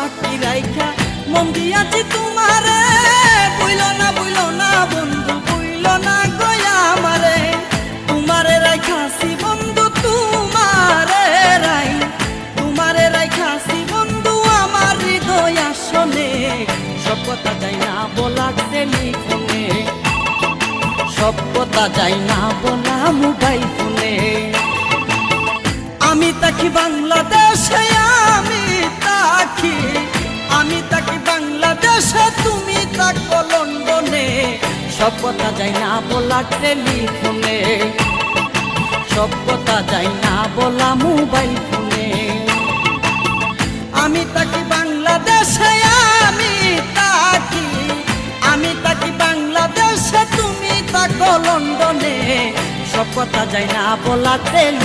সাক্ষী রাইখা মন দিয়াছি তোমারে। বইল না বন্ধু, বইল না গয়া আমারে। তোমারে রাইখাছি বন্ধু, তোমারে রাইখাছি বন্ধু আমার হৃদয় আসনে। সব কথা যাই না বলা টেলিফোনে, সব কথা যাই না বলা মোবাইল ফোনে। আমি থাকি বাংলাদেশে, আমি থাকি বাংলাদেশে, তুমি থাকো লন্ডনে। সব কথা যাই না বলা টেলিফোনে, সব কথা যাই না বলা মোবাইল ফোনে। আমি থাকি বাংলাদেশে, আমি থাকি বাংলাদেশে, তুমি থাকো লন্ডনে। সব কথা যাই না বলা টেলিফোনে।